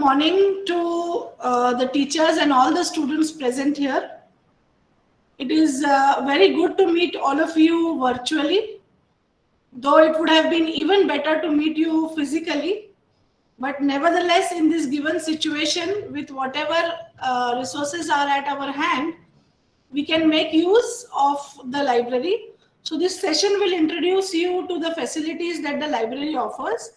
morning to the teachers and all the students present here. It is very good to meet all of you virtually, though it would have been even better to meet you physically. But nevertheless, in this given situation, with whatever resources are at our hand, we can make use of the library. So this session will introduce you to the facilities that the library offers.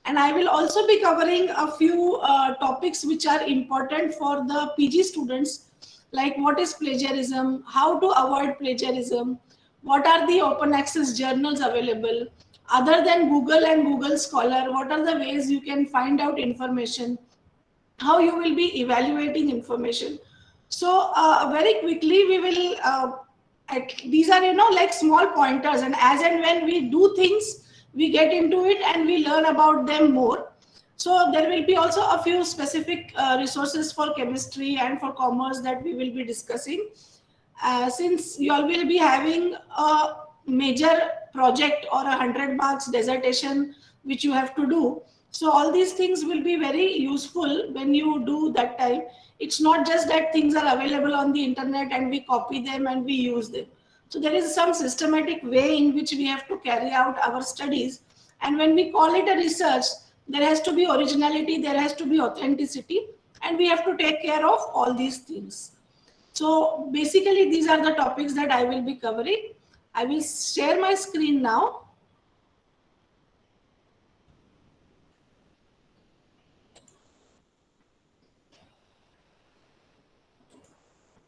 And I will also be covering a few topics which are important for the PG students, like what is plagiarism, how to avoid plagiarism, what are the open access journals available, other than Google and Google Scholar, what are the ways you can find out information, how you will be evaluating information. So very quickly we will, these are, like small pointers, and as and when we do things, we get into it and we learn about them more. So there will be also a few specific resources for chemistry and for commerce that we will be discussing. Since you all will be having a major project or 100 marks dissertation which you have to do, so all these things will be very useful when you do that time. It's not just that things are available on the internet and we copy them and we use them. So there is some systematic way in which we have to carry out our studies. And when we call it a research, there has to be originality, there has to be authenticity, and we have to take care of all these things. So basically, these are the topics that I will be covering. I will share my screen now.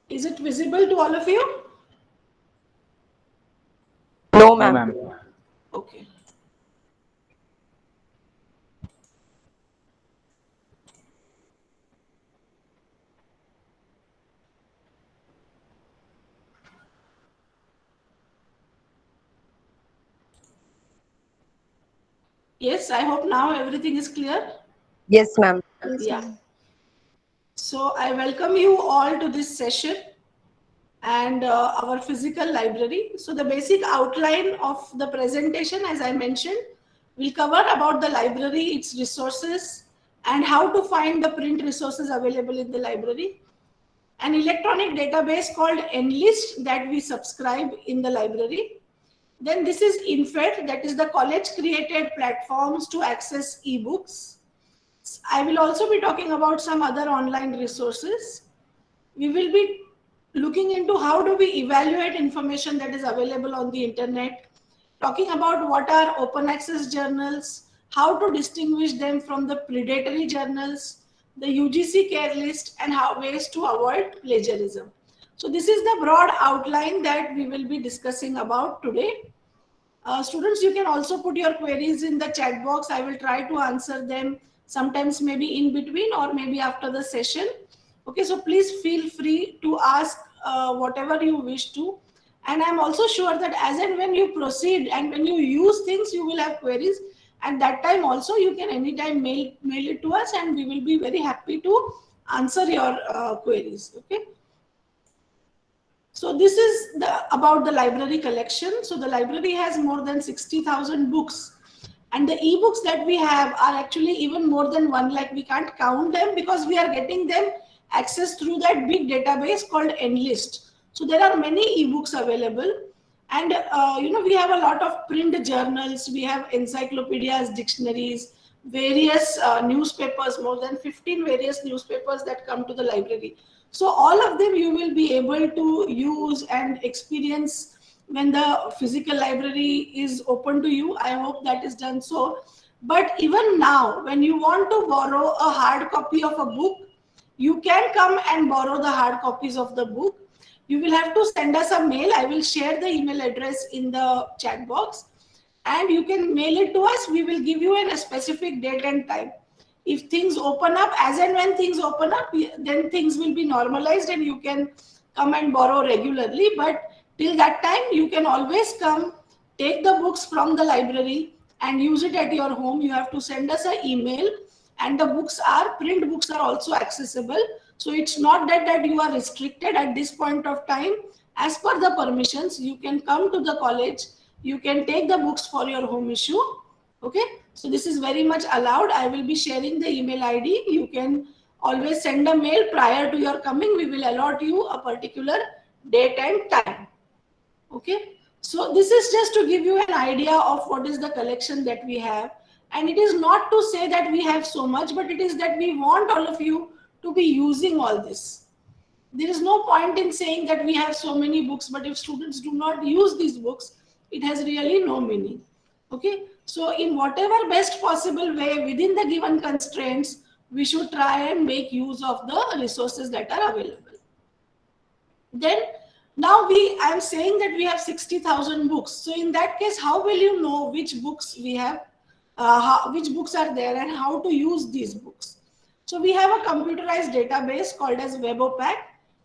Is it visible to all of you? No, ma'am. Okay. Yes, I hope now everything is clear. Yes, ma'am. Yeah. So I welcome you all to this session and our physical library. So the basic outline of the presentation, as I mentioned, will cover about the library, its resources, and how to find the print resources available in the library. An electronic database called Enlist that we subscribe in the library. Then this is INFED, that is the college created platforms to access ebooks. I will also be talking about some other online resources. We will be looking into how do we evaluate information that is available on the internet, talking about what are open access journals, how to distinguish them from the predatory journals, the UGC care list, and how ways to avoid plagiarism. So this is the broad outline that we will be discussing about today. Students, you can also put your queries in the chat box. I will try to answer them sometimes maybe in between or maybe after the session. Okay, so please feel free to ask whatever you wish to. And I'm also sure that as and when you proceed and when you use things, you will have queries. At that time also, you can anytime mail it to us and we will be very happy to answer your queries. Okay. So this is about the library collection. So the library has more than 60,000 books. And the ebooks that we have are actually even more than 1 lakh. We can't count them because we are getting them access through that big database called Enlist. So there are many ebooks available. And, we have a lot of print journals. We have encyclopedias, dictionaries, various newspapers, more than 15 various newspapers that come to the library. So all of them you will be able to use and experience when the physical library is open to you. I hope that is done so. But even now, when you want to borrow a hard copy of a book, you can come and borrow the hard copies of the book. You will have to send us a mail. I will share the email address in the chat box. And you can mail it to us. We will give you a specific date and time. If things open up, as and when things open up, then things will be normalized and you can come and borrow regularly. But till that time, you can always come, take the books from the library and use it at your home. You have to send us an email, and the print books are also accessible. So it's not that you are restricted at this point of time. As per the permissions, you can come to the college, you can take the books for your home issue, Okay, so this is very much allowed. I will be sharing the email ID. You can always send a mail prior to your coming. We will allot you a particular date and time. Okay, so this is just to give you an idea of what is the collection that we have. And it is not to say that we have so much, but it is that we want all of you to be using all this. There is no point in saying that we have so many books, but if students do not use these books, it has really no meaning. Okay, so in whatever best possible way within the given constraints, we should try and make use of the resources that are available. Then now I am saying that we have 60,000 books. So in that case, how will you know which books we have, which books are there and how to use these books? So we have a computerized database called as WebOpac,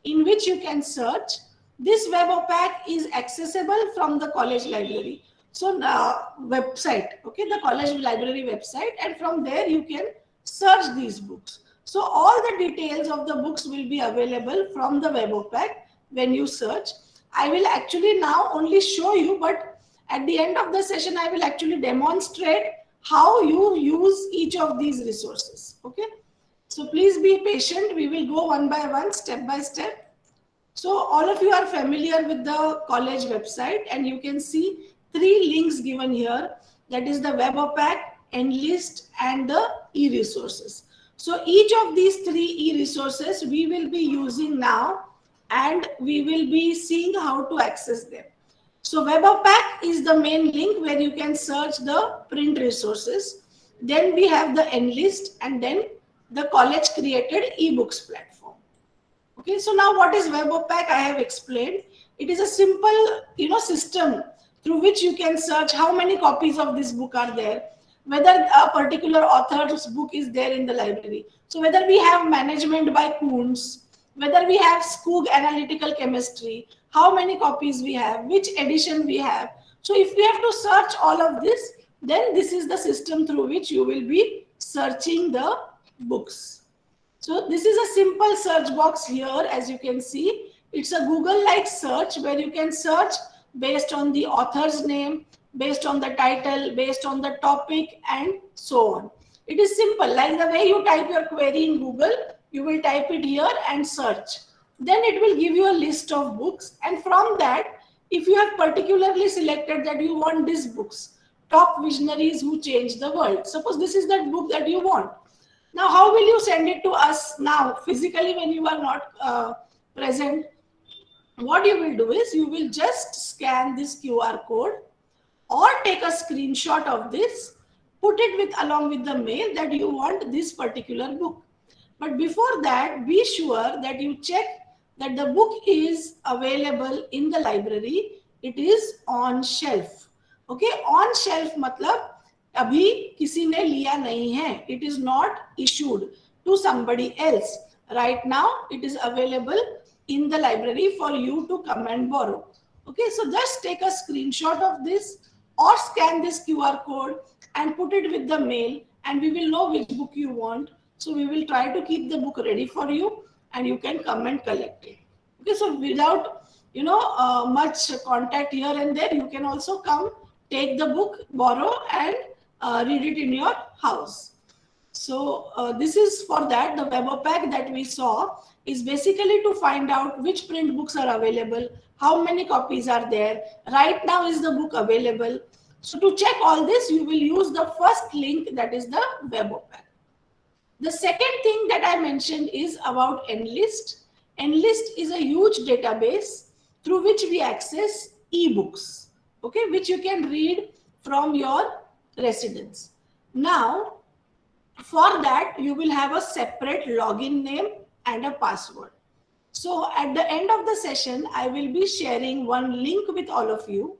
in which you can search. This WebOpac is accessible from the college library. So website, okay, the college library website, and from there you can search these books. So all the details of the books will be available from the WebOpac when you search. I will actually now only show you, but at the end of the session, I will actually demonstrate how you use each of these resources. Okay. So please be patient. We will go one by one, step by step. So all of you are familiar with the college website, and you can see 3 links given here. That is the WebOpac, Enlist, and the e-resources. So each of these 3 e-resources we will be using now, and we will be seeing how to access them. So WebOpac is the main link where you can search the print resources. Then we have the Enlist, and then the college created ebooks platform. Okay, so now what is WebOpac? I have explained. It is a simple, system through which you can search how many copies of this book are there, whether a particular author's book is there in the library. So whether we have Management by Kuntz, whether we have Skoog Analytical Chemistry, how many copies we have, which edition we have. So if we have to search all of this, then this is the system through which you will be searching the books. So this is a simple search box here, as you can see. It's a Google-like search where you can search based on the author's name, based on the title, based on the topic, and so on. It is simple, like the way you type your query in Google, you will type it here and search. Then it will give you a list of books, and from that, if you have particularly selected that you want these books, top visionaries who changed the world. Suppose this is that book that you want. Now, how will you send it to us now physically when you are not present? What you will do is you will just scan this QR code or take a screenshot of this, put it along with the mail that you want this particular book. But before that, be sure that you check that the book is available in the library. It is on shelf. Okay, on shelf matlab abhi kisi ne liya nahi hai. It is not issued to somebody else. Right now, it is available in the library for you to come and borrow. Okay, so just take a screenshot of this or scan this QR code and put it with the mail, and we will know which book you want. So we will try to keep the book ready for you, and you can come and collect it. Okay, so without much contact here and there, you can also come, take the book, borrow, and read it in your house. So this is for that. The WebOpac that we saw is basically to find out which print books are available, how many copies are there. Right now is the book available. So to check all this, you will use the first link, that is the WebOpac. The second thing that I mentioned is about Enlist. Enlist is a huge database through which we access ebooks, okay, which you can read from your residence. Now, for that, you will have a separate login name and a password. So at the end of the session, I will be sharing one link with all of you.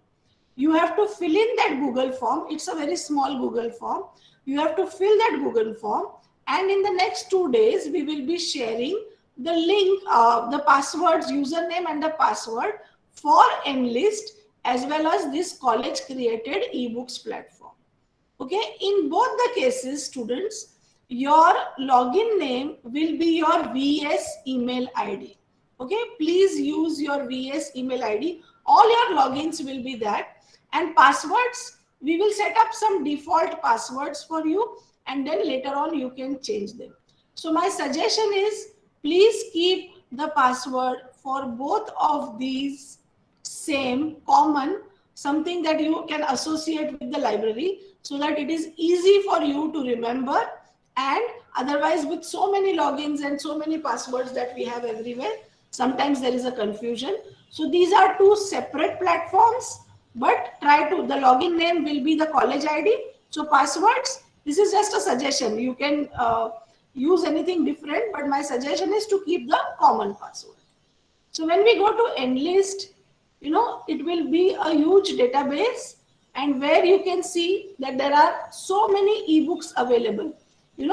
You have to fill in that Google form. It's a very small Google form. You have to fill that Google form. And in the next 2 days, we will be sharing the link, the passwords, username and the password for Enlist, as well as this college created ebooks platform. Okay, in both the cases, students, your login name will be your VS email ID. Okay, please use your VS email ID. All your logins will be that, and passwords We will set up some default passwords for you, and then later on you can change them. So my suggestion is, please keep the password for both of these same, common, something that you can associate with the library, so that it is easy for you to remember. And otherwise, with so many logins and so many passwords that we have everywhere, sometimes there is a confusion. So these are two separate platforms, but try to, the login name will be the college ID. So passwords, this is just a suggestion. You can use anything different, but my suggestion is to keep the common password. So when we go to Enlist, it will be a huge database, and where you can see that there are so many ebooks available,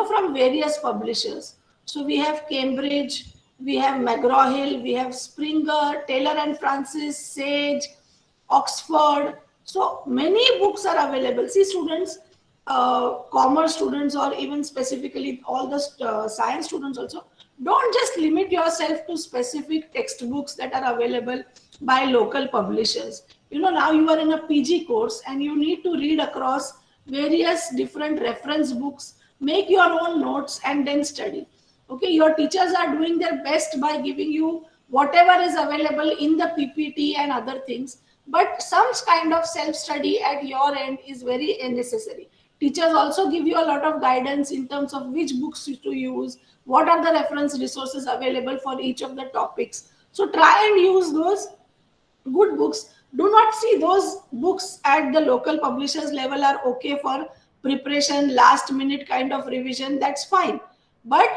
from various publishers. So we have Cambridge, we have McGraw-Hill, we have Springer, Taylor and Francis, Sage, Oxford. So many books are available. See, students, commerce students, or even specifically all the science students also, don't just limit yourself to specific textbooks that are available by local publishers. Now you are in a PG course and you need to read across various different reference books, make your own notes, and then study. Okay, your teachers are doing their best by giving you whatever is available in the PPT and other things, but some kind of self-study at your end is very necessary. Teachers also give you a lot of guidance in terms of which books to use, what are the reference resources available for each of the topics. So try and use those good books. Do not see those books at the local publishers level are okay for preparation, last minute kind of revision, that's fine. But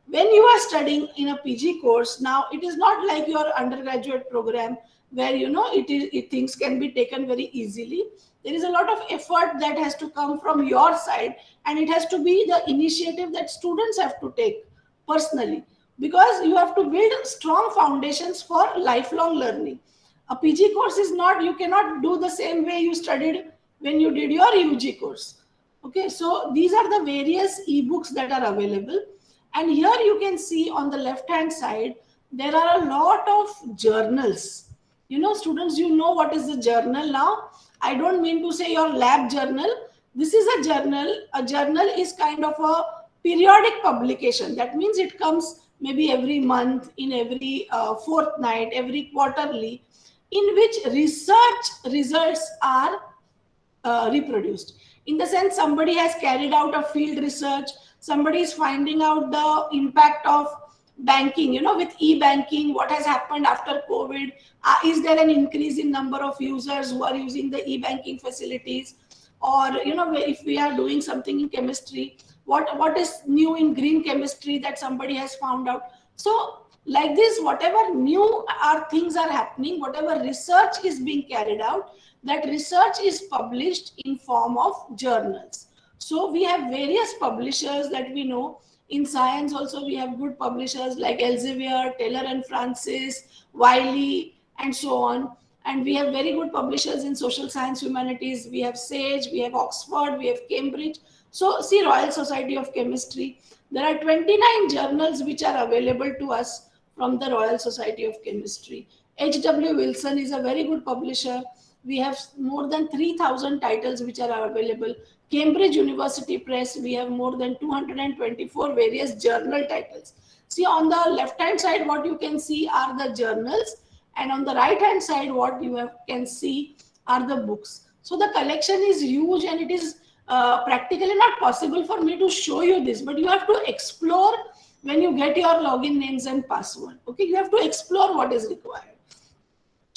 when you are studying in a PG course, now it is not like your undergraduate program where things can be taken very easily. There is a lot of effort that has to come from your side, and it has to be the initiative that students have to take personally, because you have to build strong foundations for lifelong learning. A PG course is not, you cannot do the same way you studied when you did your UG course. Okay, so these are the various ebooks that are available. And here you can see on the left hand side, there are a lot of journals. Students, what is the journal now? I don't mean to say your lab journal. This is a journal. A journal is kind of a periodic publication. That means it comes maybe every month, in every fortnight, every quarterly, in which research results are reproduced. In the sense, somebody has carried out a field research, somebody is finding out the impact of banking, with e-banking, what has happened after COVID. Is there an increase in number of users who are using the e-banking facilities? Or, if we are doing something in chemistry, what is new in green chemistry that somebody has found out? So like this, whatever new things are happening, whatever research is being carried out, that research is published in form of journals. So we have various publishers that we know. In science also, we have good publishers like Elsevier, Taylor and Francis, Wiley, and so on. And we have very good publishers in social science, humanities. We have Sage, we have Oxford, we have Cambridge. So see, Royal Society of Chemistry. There are 29 journals which are available to us from the Royal Society of Chemistry. H.W. Wilson is a very good publisher. We have more than 3,000 titles which are available. Cambridge University Press, we have more than 224 various journal titles. See, on the left hand side, what you can see are the journals, and on the right hand side, what you can see are the books. So the collection is huge, and it is practically not possible for me to show you this, but you have to explore when you get your login names and password. Okay, you have to explore what is required.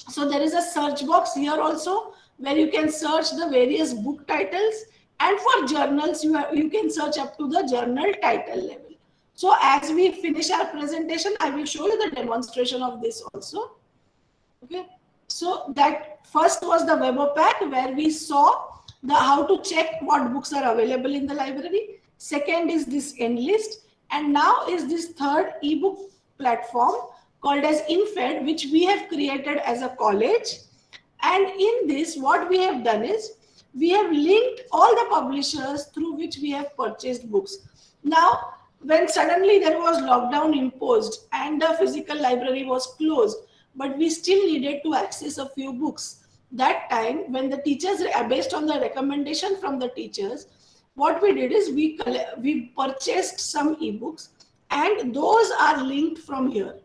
So there is a search box here also where you can search the various book titles, and for journals you can search up to the journal title level. So as we finish our presentation, I will show you the demonstration of this also. Okay, so that first was the Webo pack where we saw how to check what books are available in the library. Second is this Enlist, and now is this third ebook platform called as InFed, which we have created as a college. And in this, what we have done is we have linked all the publishers through which we have purchased books. Now, when suddenly there was lockdown imposed and the physical library was closed, but we still needed to access a few books. that time when the teachers, based on the recommendation from the teachers, what we did is we purchased some ebooks, and those are linked from here.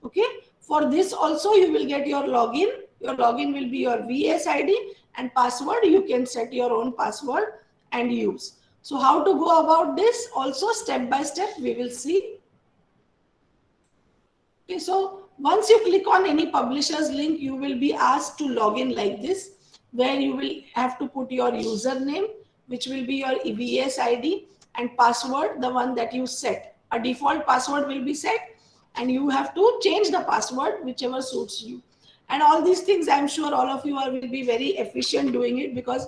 Okay, for this also you will get your login. Your login will be your VS ID, and password you can set your own password and use. So how to go about this also, step by step we will see. Okay, so once you click on any publisher's link, you will be asked to log in like this, where you will have to put your username, which will be your VS ID, and password, the one that you set. A default password will be set, and you have to change the password whichever suits you. And all these things, I'm sure all of you will be very efficient doing it, because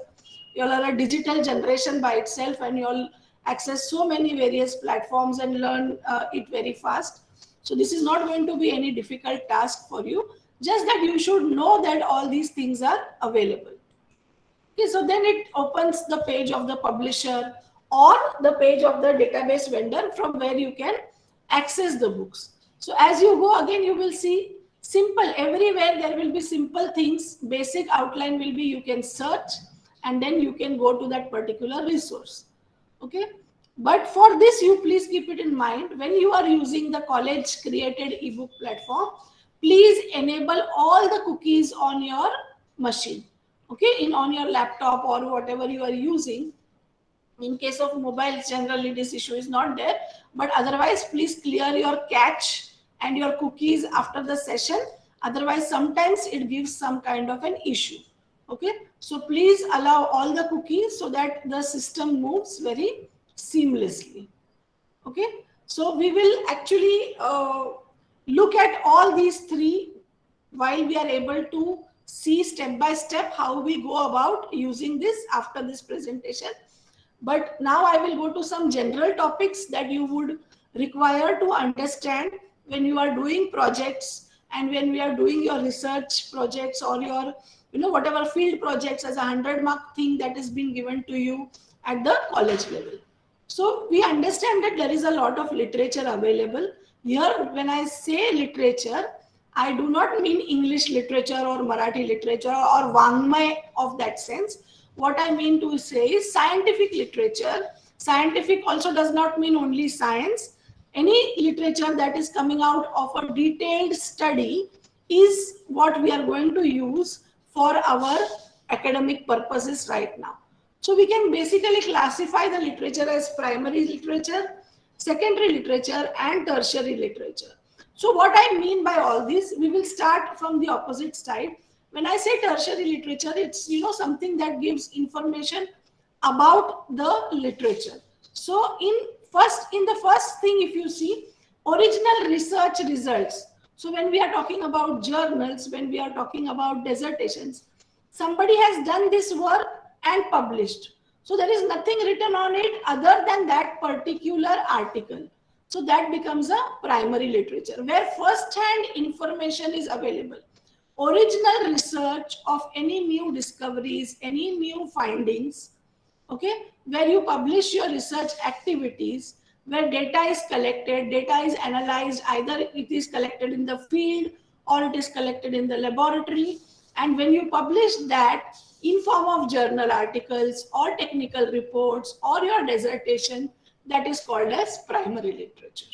you all are a digital generation by itself, and you all access so many various platforms and learn it very fast. So this is not going to be any difficult task for you, just that you should know that all these things are available. Okay, so then it opens the page of the publisher or the page of the database vendor from where you can access the books. So as you go again, you will see simple, everywhere there will be simple things. Basic outline will be you can search, and then you can go to that particular resource. Okay, but for this, you please keep it in mind, when you are using the college created ebook platform, please enable all the cookies on your machine. Okay, on your laptop or whatever you are using. In case of mobiles, generally this issue is not there, but otherwise please clear your cache and your cookies after the session. Otherwise sometimes it gives some kind of an issue. Okay, so please allow all the cookies so that the system moves very seamlessly. Okay, so we will actually look at all these three while we are able to see step by step how we go about using this after this presentation. But now I will go to some general topics that you would require to understand when you are doing projects, and when we are doing your research projects or your whatever field projects as a 100-mark thing that is being given to you at the college level. So we understand that there is a lot of literature available. Here, when I say literature, I do not mean English literature or Marathi literature or Wangmay of that sense. What I mean to say is scientific literature. Scientific also does not mean only science. Any literature that is coming out of a detailed study is what we are going to use for our academic purposes right now. So we can basically classify the literature as primary literature, secondary literature, and tertiary literature. So what I mean by all this, we will start from the opposite side. When I say tertiary literature, it's something that gives information about the literature. So in the first thing, if you see original research results. So when we are talking about journals, when we are talking about dissertations, somebody has done this work and published. So there is nothing written on it other than that particular article. So that becomes a primary literature, where first-hand information is available. Original research of any new discoveries, any new findings, okay, where you publish your research activities, where data is collected, data is analyzed, either it is collected in the field or it is collected in the laboratory. And when you publish that in form of journal articles or technical reports or your dissertation, that is called as primary literature.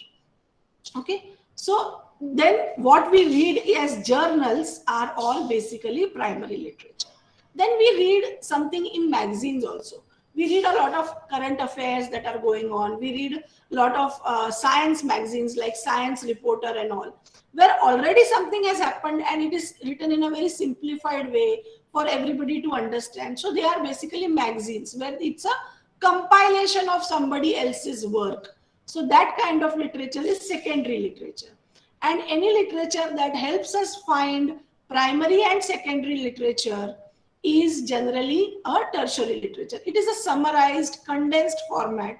Okay, so then what we read as journals are all basically primary literature. Then we read something in magazines also. We read a lot of current affairs that are going on. We read a lot of science magazines like Science Reporter and all, where already something has happened and it is written in a very simplified way for everybody to understand. So they are basically magazines where it's a compilation of somebody else's work. So that kind of literature is secondary literature. And any literature that helps us find primary and secondary literature is generally a tertiary literature. It is a summarized, condensed format,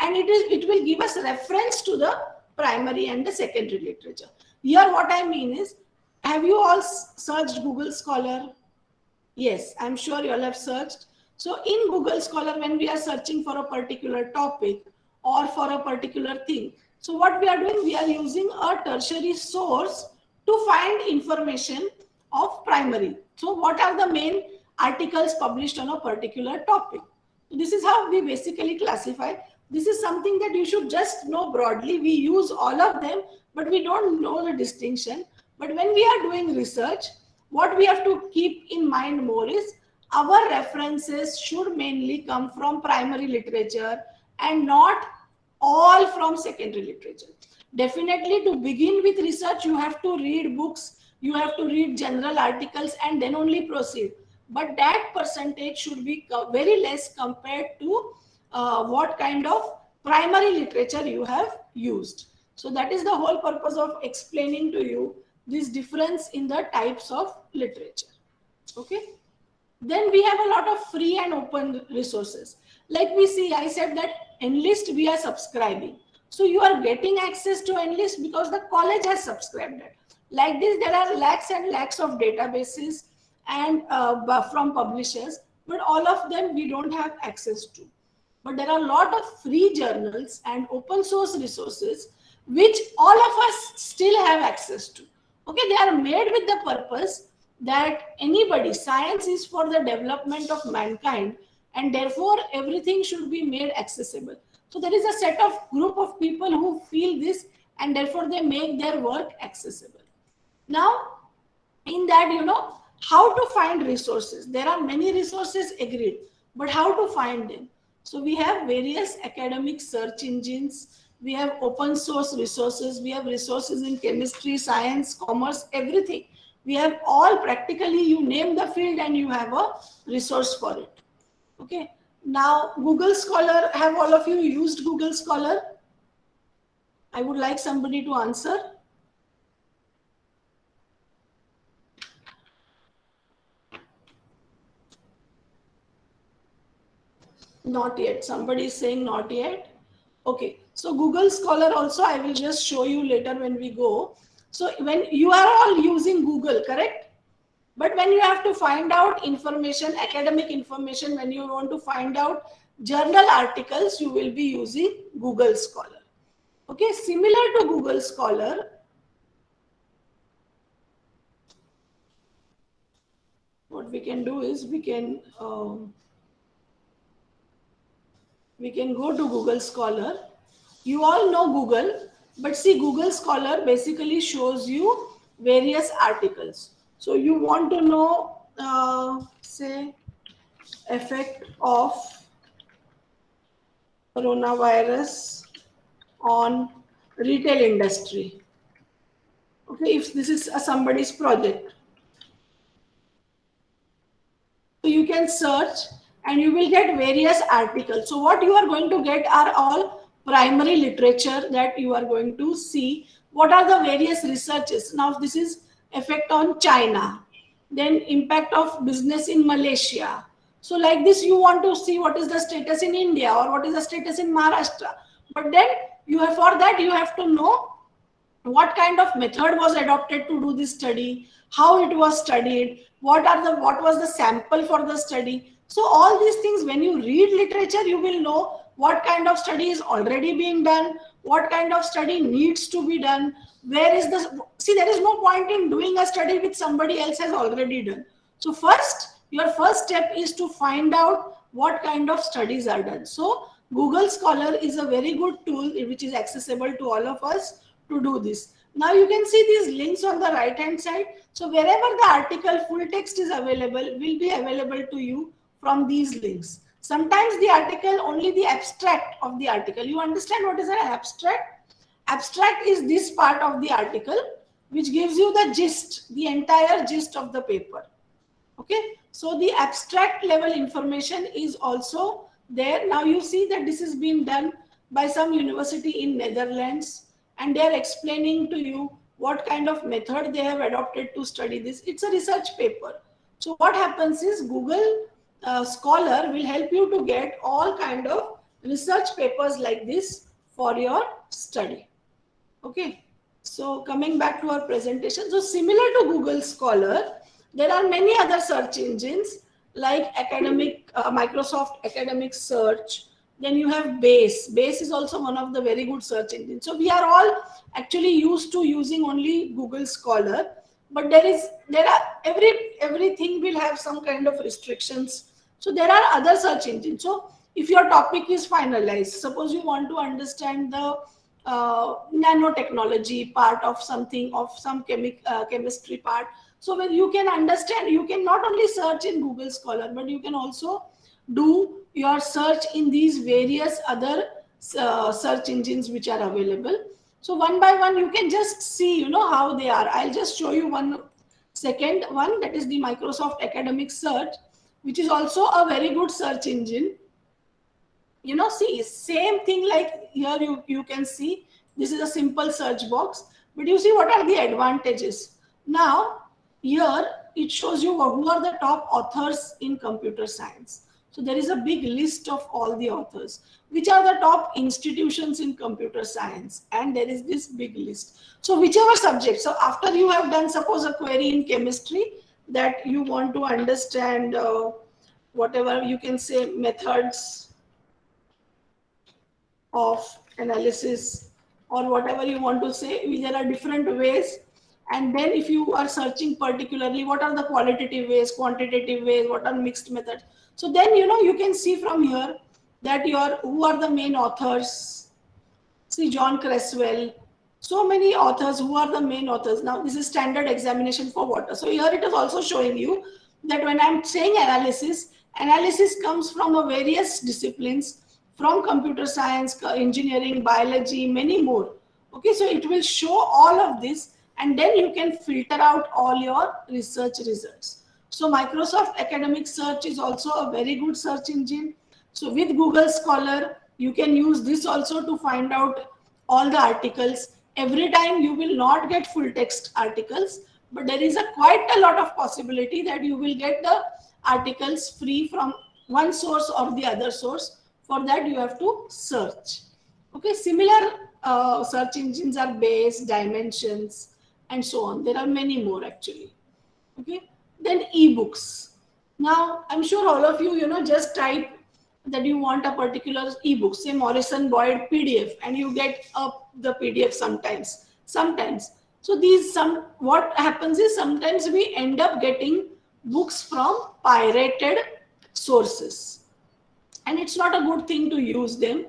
and it will give us reference to the primary and the secondary literature. Here what I mean is, have you all searched Google Scholar? Yes, I'm sure you all have searched. So in Google Scholar, when we are searching for a particular topic or for a particular thing, so what we are doing, we are using a tertiary source to find information of primary. So what are the main articles published on a particular topic? So this is how we basically classify. This is something that you should just know broadly. We use all of them, but we don't know the distinction. But when we are doing research, what we have to keep in mind more is our references should mainly come from primary literature and not all from secondary literature. Definitely, to begin with research, you have to read books, you have to read general articles, and then only proceed. But that percentage should be very less compared to what kind of primary literature you have used. So that is the whole purpose of explaining to you this difference in the types of literature. Okay. Then we have a lot of free and open resources. Like we see, I said that Enlist we are subscribing. So you are getting access to Enlist because the college has subscribed it. Like this, there are lakhs and lakhs of databases and from publishers, but all of them we don't have access to. But there are a lot of free journals and open source resources which all of us still have access to. Okay, they are made with the purpose that anybody, science is for the development of mankind, and therefore everything should be made accessible. So there is a set of group of people who feel this, and therefore they make their work accessible. Now, in that, how to find resources. There are many resources, agreed, but how to find them? So we have various academic search engines, we have open source resources, we have resources in chemistry, science, commerce, everything. We have all, practically you name the field and you have a resource for it. Okay. Now Google Scholar, have all of you used Google Scholar? I would like somebody to answer. Not yet. Somebody is saying not yet. Okay. So Google Scholar also I will just show you later when we go. So when you are all using Google, correct? But when you have to find out information, academic information, when you want to find out journal articles, you will be using Google Scholar. Okay, similar to Google Scholar, what we can do is we can go to Google Scholar. You all know Google, but see, Google Scholar basically shows you various articles. So you want to know, say, effect of coronavirus on retail industry. Okay, if this is somebody's project. So you can search and you will get various articles. So what you are going to get are all primary literature that you are going to see. What are the various researches? Now this is effect on China, then impact of business in Malaysia. So like this, you want to see what is the status in India or what is the status in Maharashtra. But then you have, for that you have to know what kind of method was adopted to do this study, how it was studied, what was the sample for the study. So all these things, when you read literature, you will know what kind of study is already being done, what kind of study needs to be done, where is the, see, there is no point in doing a study which somebody else has already done. So your first step is to find out what kind of studies are done. So Google Scholar is a very good tool which is accessible to all of us to do this. Now you can see these links on the right hand side. So wherever the article full text is available, will be available to you from these links. Sometimes the article, only the abstract of the article. You understand what is an abstract? Abstract is this part of the article which gives you the gist, the entire gist of the paper. Okay, so the abstract level information is also there. Now you see that this is being done by some university in Netherlands, and they are explaining to you what kind of method they have adopted to study this. It's a research paper. So what happens is Google Scholar will help you to get all kind of research papers like this for your study. Okay, so coming back to our presentation. So similar to Google Scholar, there are many other search engines like Microsoft Academic Search. Then you have Base. Base is also one of the very good search engines. So we are all actually used to using only Google Scholar. but everything will have some kind of restrictions. So there are other search engines. So if your topic is finalized, suppose you want to understand the nanotechnology part of something, of some chemistry part. So when you can understand, you can not only search in Google Scholar, but you can also do your search in these various other search engines which are available. So one by one, you can just see, how they are. I'll just show you one second one, that is the Microsoft Academic Search, which is also a very good search engine. See, same thing like here you can see, this is a simple search box, but you see what are the advantages. Now, here it shows you who are the top authors in computer science. So there is a big list of all the authors, which are the top institutions in computer science, and there is this big list. So whichever subject, so after you have done, suppose, a query in chemistry that you want to understand whatever you can say, methods of analysis, or whatever you want to say, there are different ways. And then if you are searching particularly what are the qualitative ways, quantitative ways, what are mixed methods, so then you can see from here that who are the main authors. See, John Creswell, so many authors, who are the main authors. Now this is standard examination for water. So here it is also showing you that when I'm saying analysis comes from a various disciplines, from computer science, engineering, biology, many more. Okay, so it will show all of this, and then you can filter out all your research results. So Microsoft Academic Search is also a very good search engine. So with Google Scholar, you can use this also to find out all the articles. Every time you will not get full text articles, but there is quite a lot of possibility that you will get the articles free from one source or the other source. For that, you have to search. Okay, similar search engines are Base, Dimensions, and so on. There are many more actually. Okay, then ebooks. Now, I'm sure all of you, just type that you want a particular ebook, say Morrison Boyd PDF, and you get the PDF sometimes. So what happens is sometimes we end up getting books from pirated sources. And it's not a good thing to use them.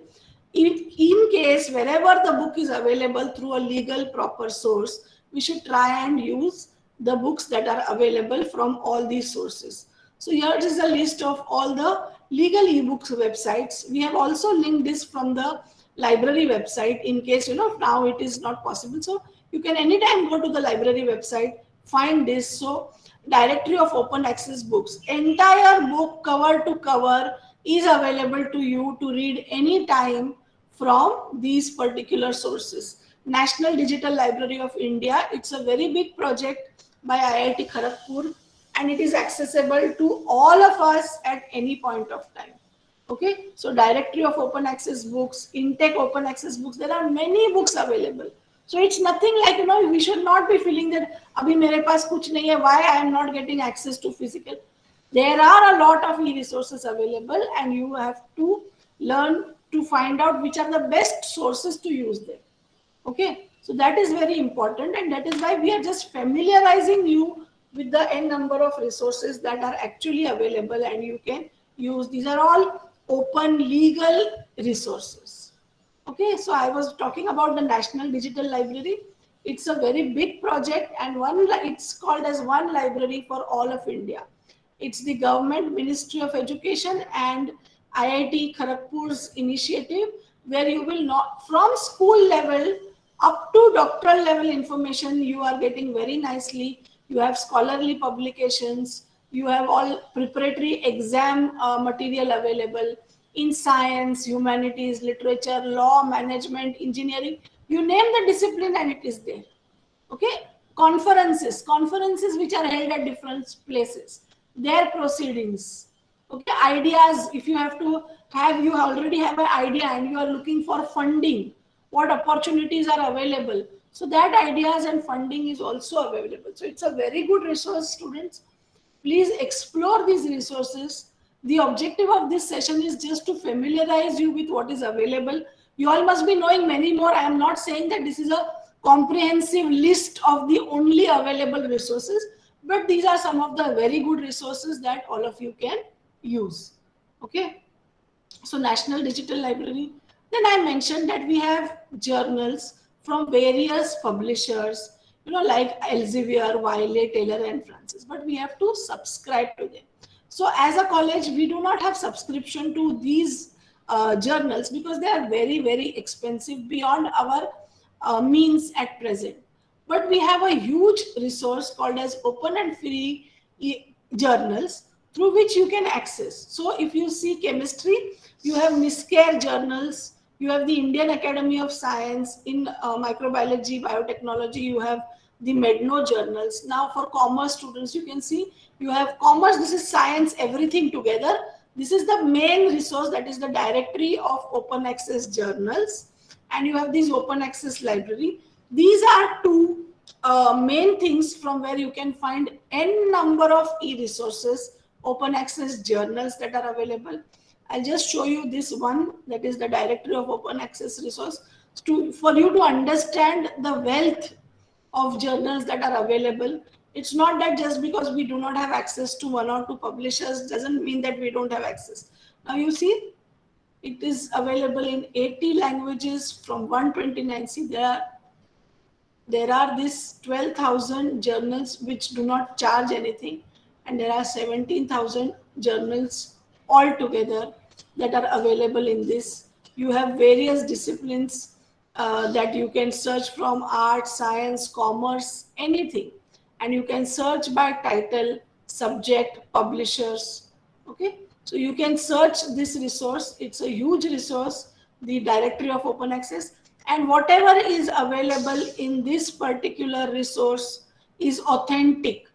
In case wherever the book is available through a legal proper source, we should try and use the books that are available from all these sources. So here is a list of all the legal ebooks websites. We have also linked this from the library website in case, now it is not possible. So you can anytime go to the library website, find this. So Directory of Open Access Books, entire book cover to cover is available to you to read anytime from these particular sources. National Digital Library of India, it's a very big project by IIT Kharagpur, and it is accessible to all of us at any point of time. Okay, so Directory of Open Access Books, Intech Open Access Books, there are many books available. So it's nothing like, we should not be feeling that abhi mere paas kuch nahi hai, why I am not getting access to physical. There are a lot of e-resources available, and you have to learn to find out which are the best sources to use them. Okay, so that is very important, and that is why we are just familiarizing you with the n number of resources that are actually available and you can use. These are all open legal resources. Okay, so I was talking about the National Digital Library. It's a very big project, and it's called as One Library for All of India. It's the Government Ministry of Education and IIT Kharagpur's initiative, where you will not, from school level up to doctoral level information, you are getting very nicely. You have scholarly publications, you have all preparatory exam material available in science, humanities, literature, law, management, engineering. You name the discipline and it is there. Okay, conferences which are held at different places, their proceedings. Okay, ideas, if you already have an idea and you are looking for funding, what opportunities are available, so that ideas and funding is also available. So it's a very good resource, students. Please explore these resources. The objective of this session is just to familiarize you with what is available. You all must be knowing many more. I am not saying that this is a comprehensive list of the only available resources, but these are some of the very good resources that all of you can use. Okay, so National Digital Library. Then I mentioned that we have journals from various publishers, like Elsevier, Wiley, Taylor and Francis, but we have to subscribe to them. So as a college, we do not have subscription to these journals because they are very, very expensive beyond our means at present. But we have a huge resource called as open and free journals through which you can access. So if you see chemistry, you have NISCARE journals, you have the Indian Academy of Science. In microbiology, biotechnology, you have the Medno journals. Now for commerce students, you can see you have commerce, this is science, everything together. This is the main resource, that is the directory of open access journals. And you have this open access library. These are two main things from where you can find n number of e-resources, open access journals that are available. I'll just show you this one, that is the directory of open access resource, for you to understand the wealth of journals that are available. It's not that just because we do not have access to one or two publishers doesn't mean that we don't have access. Now you see, it is available in 80 languages from 129. See, there are these 12,000 journals which do not charge anything, and there are 17,000 journals altogether that are available in this. You have various disciplines that you can search from: art, science, commerce, anything. And you can search by title, subject, publishers. Okay, so you can search this resource. It's a huge resource, the directory of open access. And whatever is available in this particular resource is authentic.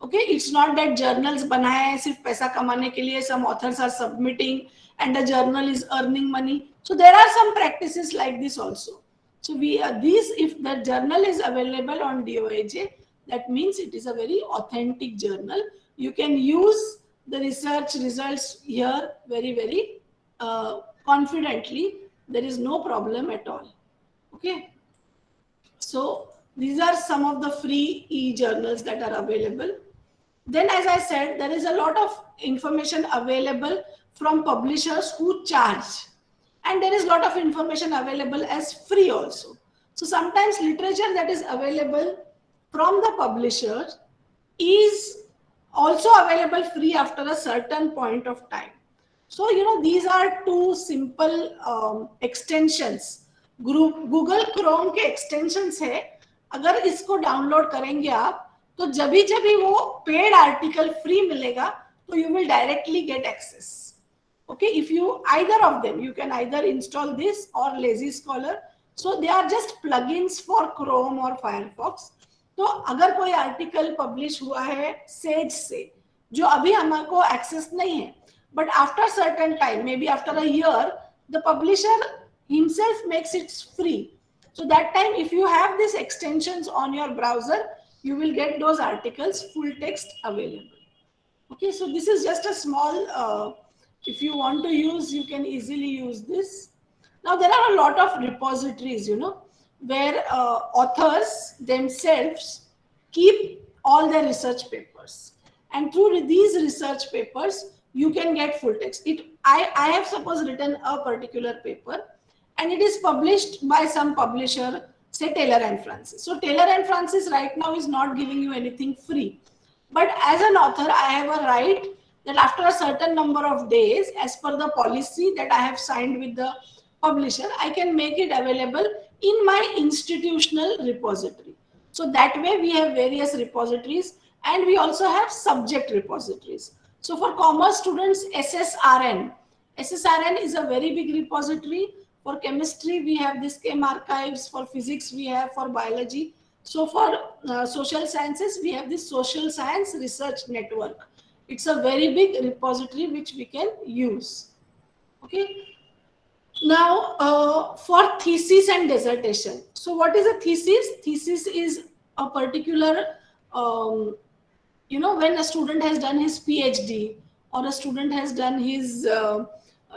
Okay, it's not that journals बनाए हैं सिर्फ पैसा कमाने के लिए, some authors are submitting and the journal is earning money. So there are some practices like this also. So if the journal is available on DOAJ, that means it is a very authentic journal. You can use the research results here very, very confidently. There is no problem at all. Okay. So these are some of the free e-journals that are available. Then, as I said, there is a lot of information available from publishers who charge. And there is a lot of information available as free also. So sometimes literature that is available from the publisher is also available free after a certain point of time. So, these are two simple extensions. Google Chrome के extensions है. अगर इसको download करेंगे आप, तो जभी वो paid article free मिलेगा, तो you will directly get access. Okay, if you either of them, you can either install this or Lazy Scholar. So they are just plugins for Chrome or Firefox. तो अगर कोई article publish हुआ है Sage से, जो अभी हमको access नहीं है, but after certain time, maybe after a year, the publisher himself makes it free. So that time, if you have these extensions on your browser, you will get those articles full text available. Okay, so this is just a small, if you want to use, you can easily use this. Now there are a lot of repositories, where authors themselves keep all their research papers. And through these research papers, you can get full text. I have suppose written a particular paper, and it is published by some publisher, say Taylor and Francis. So Taylor and Francis right now is not giving you anything free. But as an author, I have a right that after a certain number of days, as per the policy that I have signed with the publisher, I can make it available in my institutional repository. So that way we have various repositories, and we also have subject repositories. So for commerce students, SSRN is a very big repository. For chemistry, we have this Chem Archives. For physics, we have. For biology. So for social sciences, we have this Social Science Research Network. It's a very big repository which we can use. Okay. Now, for thesis and dissertation. So what is a thesis? Thesis is a particular, when a student has done his PhD or a student has done his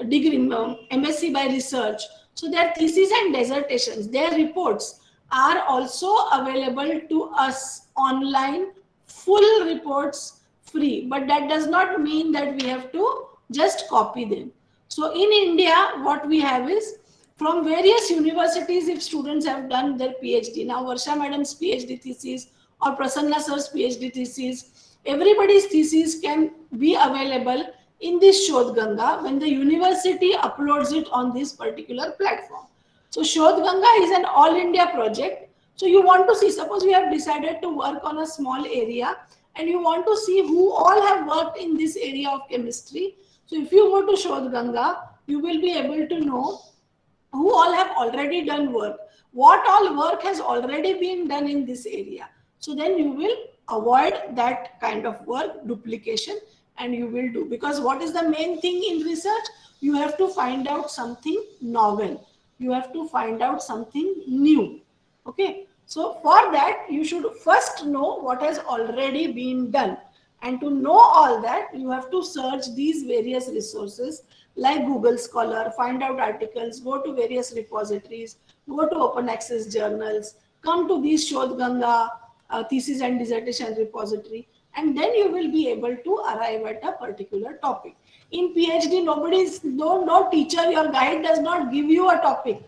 degree, MSc by research. So their thesis and dissertations, their reports are also available to us online, full reports free, but that does not mean that we have to just copy them. So in India, what we have is from various universities, if students have done their PhD, now Varsha madam's PhD thesis or Prasanna sir's PhD thesis, everybody's thesis can be available in this Shodh Ganga when the university uploads it on this particular platform. So Shodh Ganga is an all India project. So you want to see, suppose we have decided to work on a small area and you want to see who all have worked in this area of chemistry. So if you go to Shodh Ganga, you will be able to know who all have already done work, what all work has already been done in this area. So then you will avoid that kind of work duplication, and you will do, because what is the main thing in research? You have to find out something novel, you have to find out something new. Okay, so for that you should first know what has already been done, and to know all that you have to search these various resources like Google Scholar, find out articles, go to various repositories, go to open access journals, come to these Shodh Ganga thesis and dissertation repository, and then you will be able to arrive at a particular topic. In PhD, no teacher, your guide does not give you a topic,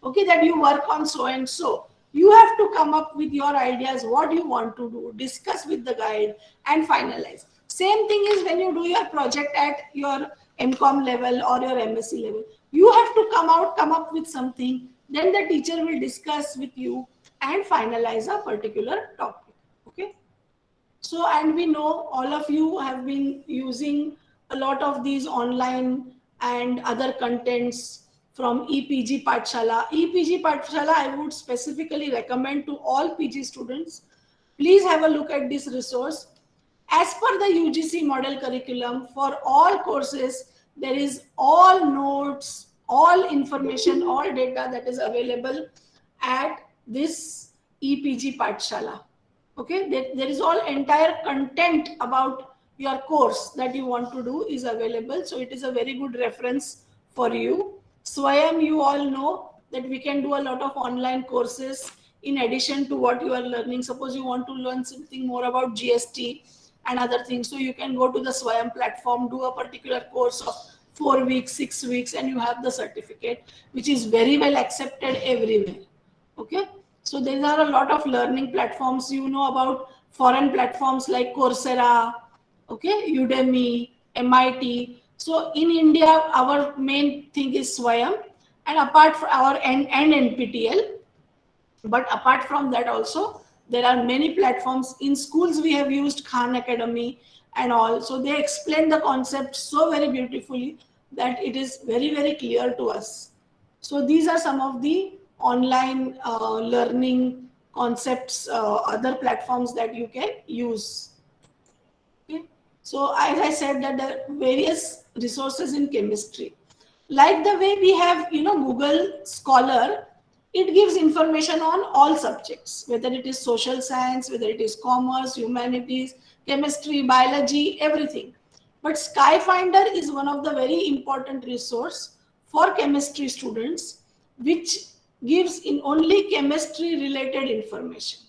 okay, that you work on so and so. You have to come up with your ideas, what you want to do, discuss with the guide and finalize. Same thing is when you do your project at your MCOM level or your MSc level. You have to come up with something, then the teacher will discuss with you and finalize a particular topic. Okay. So, and we know all of you have been using a lot of these online and other contents from EPG Pathshala. EPG Pathshala, I would specifically recommend to all PG students. Please have a look at this resource. As per the UGC model curriculum, for all courses, there is all notes, all information, all data that is available at this EPG Pathshala. Okay, there is all entire content about your course that you want to do is available. So it is a very good reference for you. Swayam, you all know that we can do a lot of online courses in addition to what you are learning. Suppose you want to learn something more about GST and other things. So you can go to the Swayam platform, do a particular course of 4 weeks, 6 weeks, and you have the certificate, which is very well accepted everywhere. Okay. So there are a lot of learning platforms, you know about foreign platforms like Coursera, okay, Udemy, MIT. So in India, our main thing is Swayam, and apart from our and NPTEL. But apart from that also, there are many platforms. In schools, we have used Khan Academy and all. So they explain the concept so very beautifully that it is very, very clear to us. So these are some of the online learning concepts, other platforms that you can use. Okay. So as I said, that there are various resources in chemistry. Like the way we have, Google Scholar, it gives information on all subjects, whether it is social science, whether it is commerce, humanities, chemistry, biology, everything. But SkyFinder is one of the very important resource for chemistry students, which gives in only chemistry related information.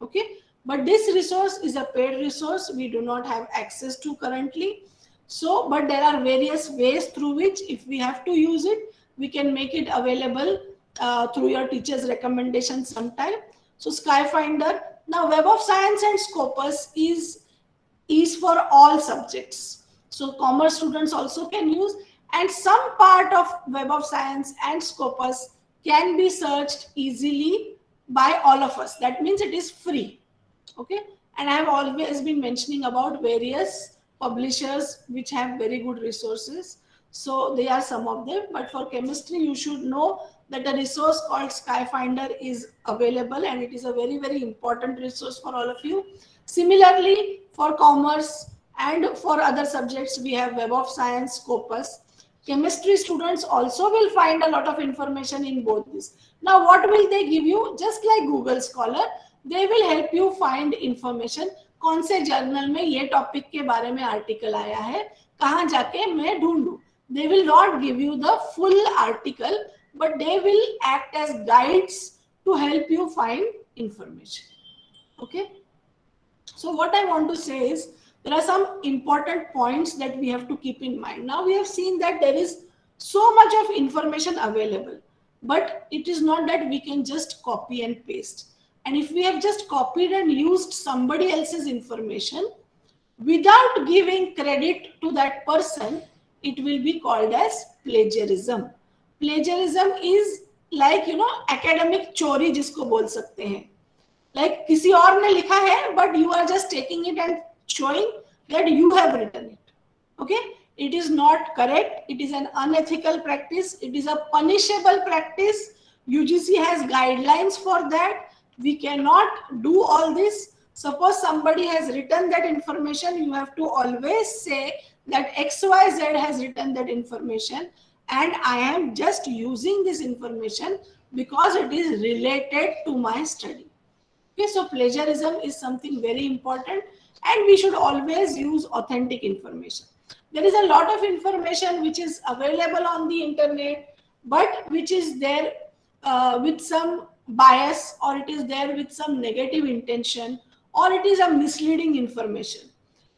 Okay, but this resource is a paid resource, we do not have access to currently. So, but there are various ways through which, if we have to use it, we can make it available through your teacher's recommendation sometime. So SkyFinder. Now Web of Science and Scopus is for all subjects. So commerce students also can use, and some part of Web of Science and Scopus can be searched easily by all of us. That means it is free. Okay. And I have always been mentioning about various publishers which have very good resources. So they are some of them, but for chemistry, you should know that a resource called SkyFinder is available, and it is a very, very important resource for all of you. Similarly, for commerce and for other subjects, we have Web of Science, Scopus. Chemistry students also will find a lot of information in both these. Now, what will they give you? Just like Google Scholar, they will help you find information. कौन से journal में ये topic के बारे में article आया है, कहाँ जाके मैं ढूंढूं. They will not give you the full article, but they will act as guides to help you find information. Okay. So what I want to say is there are some important points that we have to keep in mind. Now we have seen that there is so much of information available, but it is not that we can just copy and paste. And if we have just copied and used somebody else's information without giving credit to that person, it will be called as plagiarism. Plagiarism is like, academic चोरी जिसको बोल सकते हैं. Like किसी और ने लिखा है, but you are just taking it and showing that you have written it. Okay, it is not correct. It is an unethical practice. It is a punishable practice. UGC has guidelines for that. We cannot do all this. Suppose somebody has written that information, you have to always say that XYZ has written that information, and I am just using this information because it is related to my study. Okay, so plagiarism is something very important, and we should always use authentic information. There is a lot of information which is available on the internet, but which is there with some bias, or it is there with some negative intention, or it is a misleading information.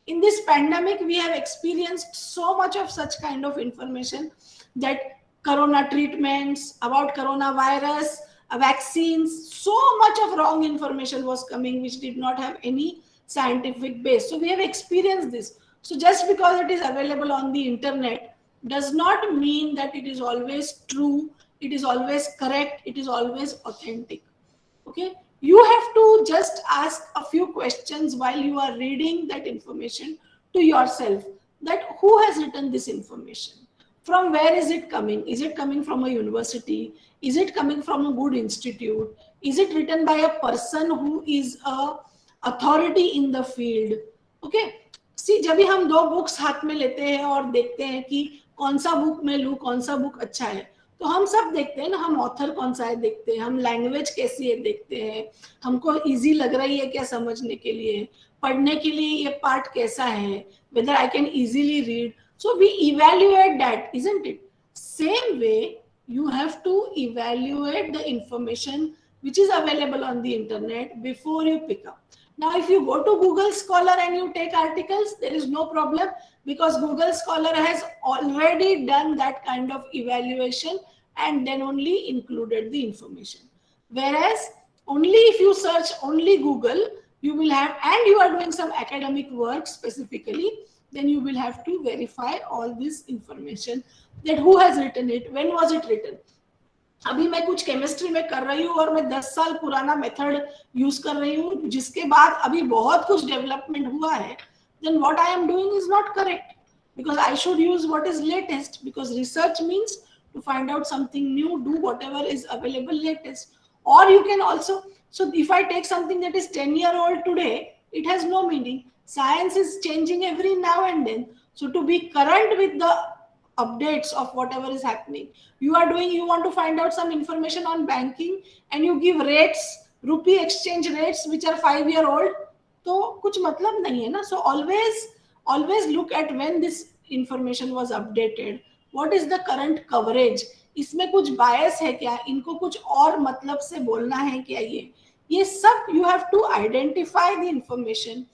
In this pandemic, we have experienced so much of such kind of information that corona treatments, about coronavirus, vaccines, so much of wrong information was coming which did not have any scientific base. So we have experienced this. So just because it is available on the internet does not mean that it is always true, it is always correct, it is always authentic. Okay, you have to just ask a few questions while you are reading that information to yourself, that who has written this information? From where is it coming? Is it coming from a university? Is it coming from a good institute? Is it written by a person who is a authority in the field? Okay. See, जब भी हम दो books हाथ में लेते हैं और देखते हैं कि कौन सा बुक मैं लूँ, कौन सा बुक अच्छा है, तो हम सब देखते हैं ना, हम ऑथर कौन सा है देखते हैं, हम लैंग्वेज कैसी है देखते हैं, हमको इजी लग रही है क्या समझने के लिए, पढ़ने के लिए ये पार्ट कैसा है, whether I can easily read. So we evaluate that, isn't it? Same way, you have to evaluate the information which is available on the internet before you pick up. Now, if you go to Google Scholar and you take articles, there is no problem, because Google Scholar has already done that kind of evaluation and then only included the information. Whereas only if you search only Google, you will have, and you are doing some academic work specifically, then you will have to verify all this information, that who has written it, when was it written. अभी मैं कुछ chemistry में कर रही हूँ और मैं 10 साल पुराना मेथड यूज कर रही हूँ, जिसके बाद अभी बहुत कुछ डेवलपमेंट हुआ है, then what I am doing is not correct, because I should use what is latest, because research means to find out something new, do whatever is available latest. Or you can also, so if I take something that is 10-year-old today, it has no meaning. Science is changing every now and then. So to be current with the updates of whatever is happening, you want to find out some information on banking and you give rates, rupee exchange rates which are 5-year-old, तो कुछ मतलब नहीं है ना. So always look at when this information was updated, what is the current coverage, इसमें कुछ bias है क्या, इनको कुछ और मतलब से बोलना है क्या, ये सब you have to identify the information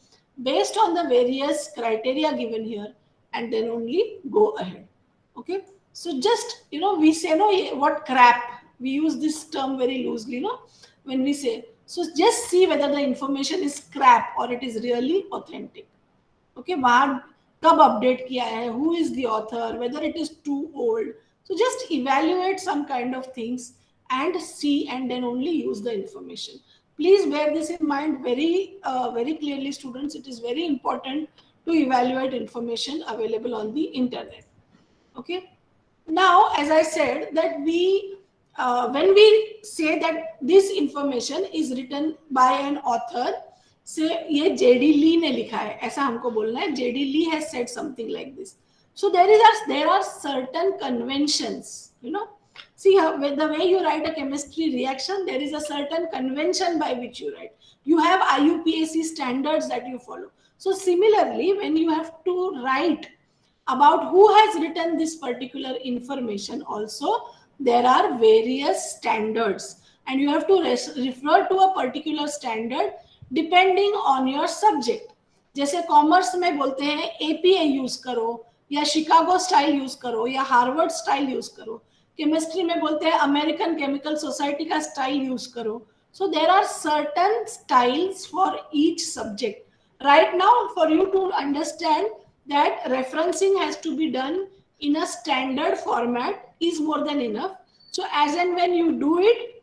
based on the various criteria given here and then only go ahead. Okay, so just, we say, no, what crap, we use this term very loosely, when we say, so just see whether the information is crap or it is really authentic. Okay, वहाँ कब update किया है, who is the author, whether it is too old. So just evaluate some kind of things and see, and then only use the information. Please bear this in mind very clearly, students. It is very important to evaluate information available on the internet. Okay. Now, as I said, that when we say that this information is written by an author, say ये J.D. Lee ने लिखा है, ऐसा हमको बोलना है. J.D. Lee has said something like this. So there are certain conventions, See, the way you write a chemistry reaction, there is a certain convention by which you write. You have IUPAC standards that you follow. So similarly, when you have to write about who has written this particular information also, there are various standards. and you have to refer to a particular standard depending on your subject. जैसे commerce में बोलते हैं APA use करो, या Chicago style use करो, या Harvard style use करो. Chemistry में बोलते हैं अमेरिकन केमिकल सोसाइटी का स्टाइल यूज करो. So there are certain styles for each subject. Right now, for you to understand that referencing has to be done in a standard format is more than enough. So as and when you do it,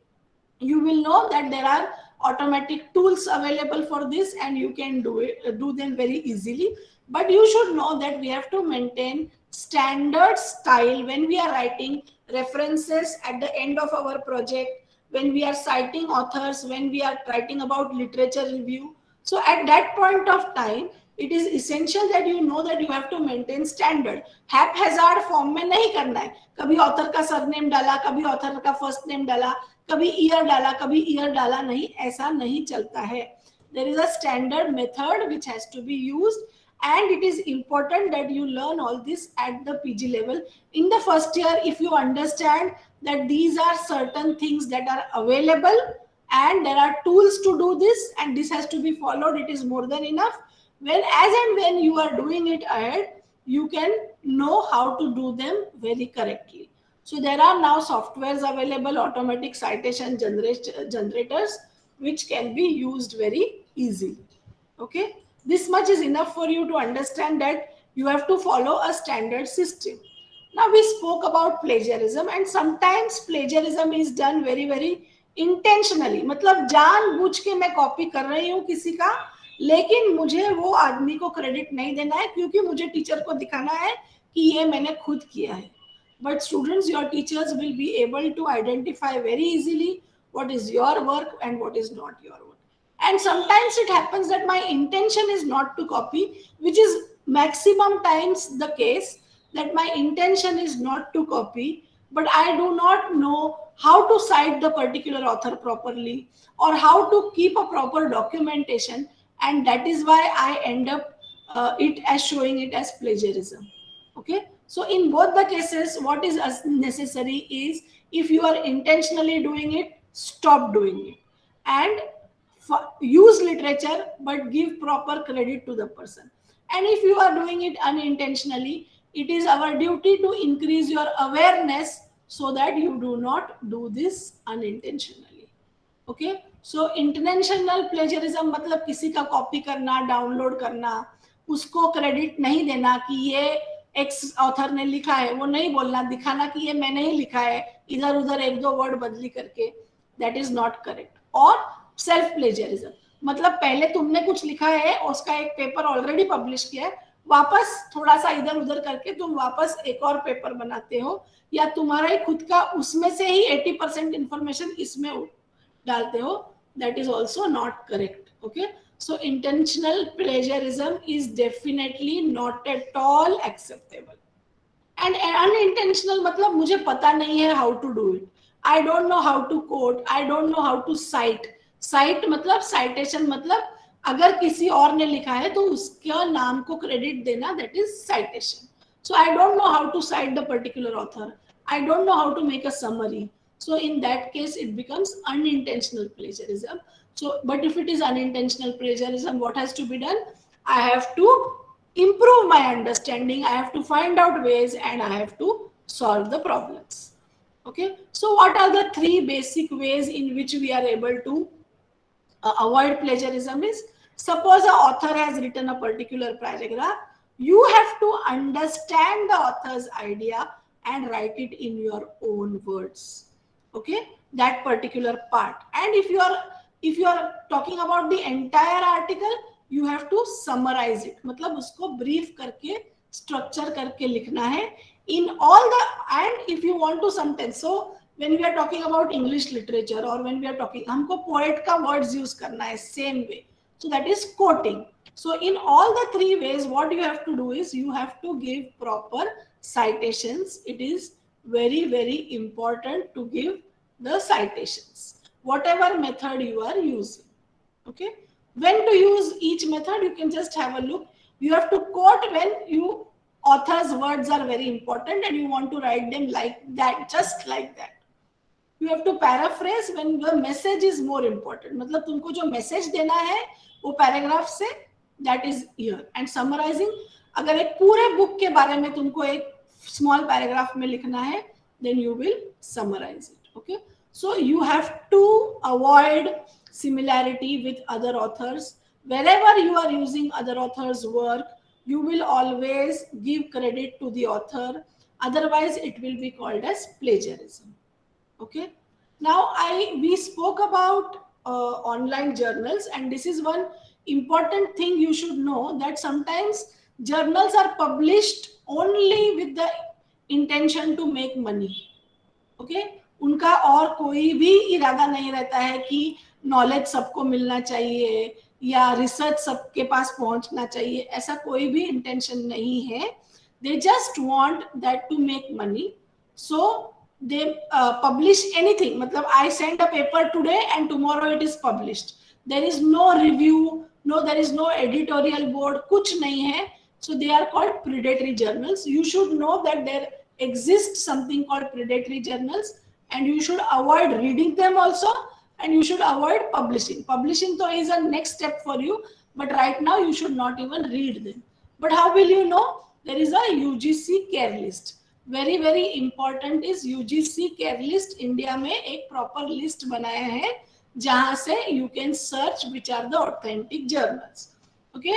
you will know that there are automatic tools available for this and you can do them very easily. But you should know that we have to maintain standard style when we are writing references at the end of our project, when we are citing authors, when we are writing about literature review. So at that point of time, it is essential that you know that you have to maintain standard. Haphazard form में नहीं करना है. कभी author का surname डाला, कभी author का first name डाला, कभी year डाला, कभी year डाला, नहीं, ऐसा नहीं चलता है. There is a standard method which has to be used, and it is important that you learn all this at the PG level. In the first year, if you understand that these are certain things that are available and there are tools to do this and this has to be followed, it is more than enough. As and when you are doing it ahead, you can know how to do them very correctly. So there are now softwares available, automatic citation generators, which can be used very easily. Okay, this much is enough for you to understand that you have to follow a standard system. Now we spoke about plagiarism, and sometimes plagiarism is done very intentionally. मतलब जानबूझ के मैं copy कर रही हूँ किसी का, लेकिन मुझे वो आदमी को क्रेडिट नहीं देना है क्योंकि मुझे टीचर को दिखाना है कि ये मैंने खुद किया है. But students, your teachers will be able to identify very easily what is your work and what is not your work. And sometimes it happens that my intention is not to copy, which is maximum times the case, that my intention is not to copy, but I do not know how to cite the particular author properly or how to keep a proper documentation, and that is why I end up it as showing it as plagiarism. Okay, so in both the cases, what is necessary is, if you are intentionally doing it, stop doing it and use literature, but give proper credit to the person. And if you are doing it unintentionally, it is our duty to increase your awareness so that you do not do this unintentionally. Okay, so intentional plagiarism मतलब किसी का copy करना, download करना, उसको credit नहीं देना कि ये एक्स ऑथर ने लिखा है, वो नहीं बोलना, दिखाना कि ये मैंने ही लिखा है, इधर उधर एक दो वर्ड बदली करके, दैट इज नॉट करेक्ट. और सेल्फ प्लेजरिज्म मतलब पहले तुमने कुछ लिखा है, उसका एक पेपर ऑलरेडी पब्लिश किया है, वापस थोड़ा सा इधर उधर करके तुम वापस एक और पेपर बनाते हो, या तुम्हारा ही खुद का उसमें से ही 80% इंफॉर्मेशन इसमें डालते हो, that is also not correct. Okay, so intentional plagiarism is definitely not at all acceptable. And unintentional मतलब मुझे पता नहीं है how to do it, I don't know how to quote, I don't know how to cite. Cite मतलब citation मतलब अगर किसी और ने लिखा है तो उसके नाम को क्रेडिट देना, that is citation. So I don't know how to cite the particular author, I don't know how to make a summary. So in that case it becomes unintentional plagiarism. So, but if it is unintentional plagiarism, what has to be done? I have to improve my understanding, I have to find out ways, and I have to solve the problems. Okay, so what are the three basic ways in which we are able to avoid plagiarism is, suppose an author has written a particular paragraph, you have to understand the author's idea and write it in your own words. Okay, that particular part. And if you are talking about the entire article, you have to summarize it, मतलब उसको brief करके structure करके लिखना है in all the, and if you want to sometimes, so when we are talking about English literature or when we are talking, हमको poet का words use करना है same way, so that is quoting. So in all the three ways, what you have to do is you have to give proper citations. It is very important to give the citations, whatever method you are using. Okay, when to use each method, you can just have a look. You have to quote when you author's words are very important and you want to write them like that, just like that. You have to paraphrase when the message is more important. मतलब तुमको जो message देना है वो paragraph से, that is here. And summarizing, अगर एक पूरे book के बारे में तुमको एक small paragraph में लिखना है, then you will summarize it. Okay, so you have to avoid similarity with other authors. Wherever you are using other authors' work, you will always give credit to the author. Otherwise, it will be called as plagiarism. Okay, now we spoke about online journals, and this is one important thing you should know, that sometimes journals are published only with the intention to make money. Okay, उनका और कोई भी इरादा नहीं रहता है कि knowledge सबको मिलना चाहिए या रिसर्च सबके पास पहुंचना चाहिए, ऐसा कोई भी इंटेंशन नहीं है. They just want that to make money, so they publish anything. मतलब I send a paper today and tomorrow it is published. There is no review, there is no editorial board, कुछ नहीं है. So they are called predatory journals. You should know that there exists something called predatory journals, and you should avoid reading them also, and you should avoid publishing. Publishing though is a next step for you, but right now you should not even read them. But how will you know? There is a UGC care list. Very very important is UGC care list. India में एक proper list बनाया है जहाँ से you can search which are the authentic journals. Okay,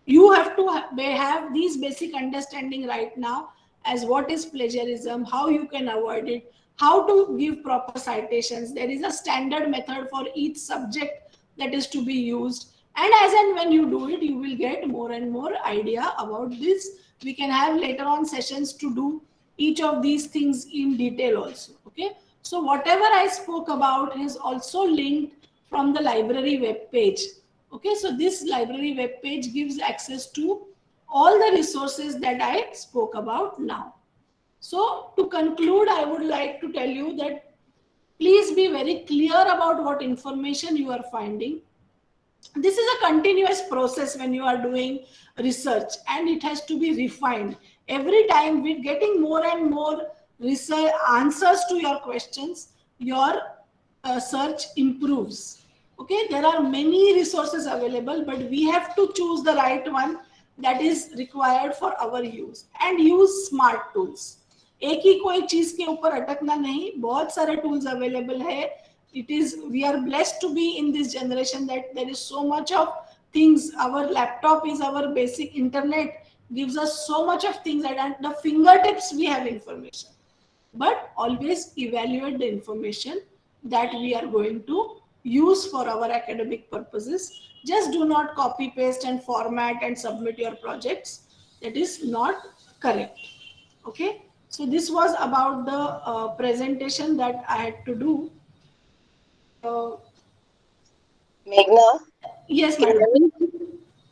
you have to have these basic understanding right now as what is plagiarism, how you can avoid it, how to give proper citations. There is a standard method for each subject that is to be used, and as and when you do it, you will get more and more idea about this. We can have later on sessions to do each of these things in detail also. Okay, so whatever I spoke about is also linked from the library web page. Okay, so this library web page gives access to all the resources that I spoke about now. So to conclude, I would like to tell you that please be very clear about what information you are finding. This is a continuous process when you are doing research, and it has to be refined. Every time with getting more and more research answers to your questions, your search improves. Okay, there are many resources available, but we have to choose the right one that is required for our use, and use smart tools. एक ही कोई चीज के ऊपर अटकना नहीं, बहुत सारे tools available है. It is, we are blessed to be in this generation that there is so much of things. Our laptop is our basic, internet gives us so much of things that at the fingertips we have information. But always evaluate the information that we are going to use for our academic purposes. Just do not copy paste and format and submit your projects. That is not correct. Okay, so this was about the presentation that I had to do. Meghna? Yes, madam.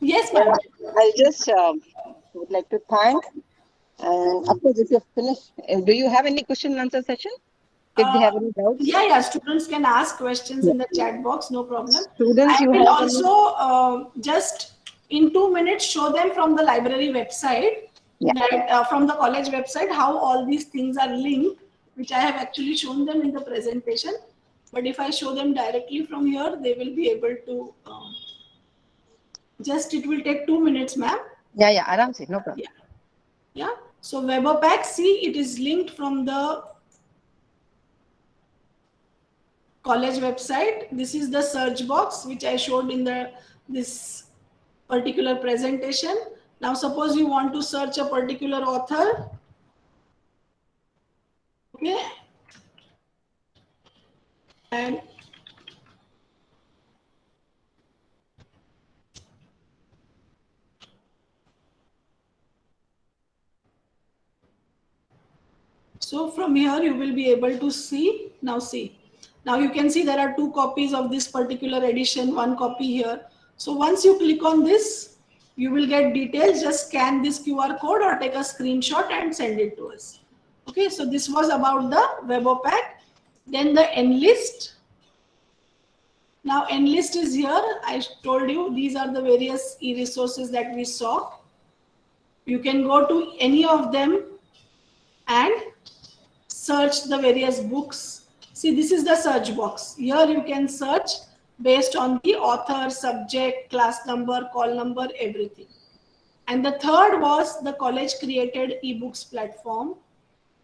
Yes, madam. I just would like to thank, and of course, if you're finished, do you have any question and answer session? If they have any doubts? Yeah, students can ask questions in the chat box, no problem. Students, I you will have also just in 2 minutes show them from the library website, that from the college website, how all these things are linked, which I have actually shown them in the presentation. But if I show them directly from here, they will be able to just, it will take 2 minutes, ma'am. Yeah, aram se, no problem. Yeah. So Webopack, see, it is linked from the college website. This is the search box which I showed in this particular presentation. Now suppose you want to search a particular author. Okay, and so from here you will be able to see. Now you can see there are 2 copies of this particular edition, 1 copy here. So once you click on this, you will get details. Just scan this QR code or take a screenshot and send it to us. Okay, so this was about the Webopack. Then the Enlist. Now Enlist is here. I told you these are the various e-resources that we saw. You can go to any of them and search the various books See, this is the search box. Here you can search based on the author, subject, class number, call number, everything. And the third was the college created ebooks platform.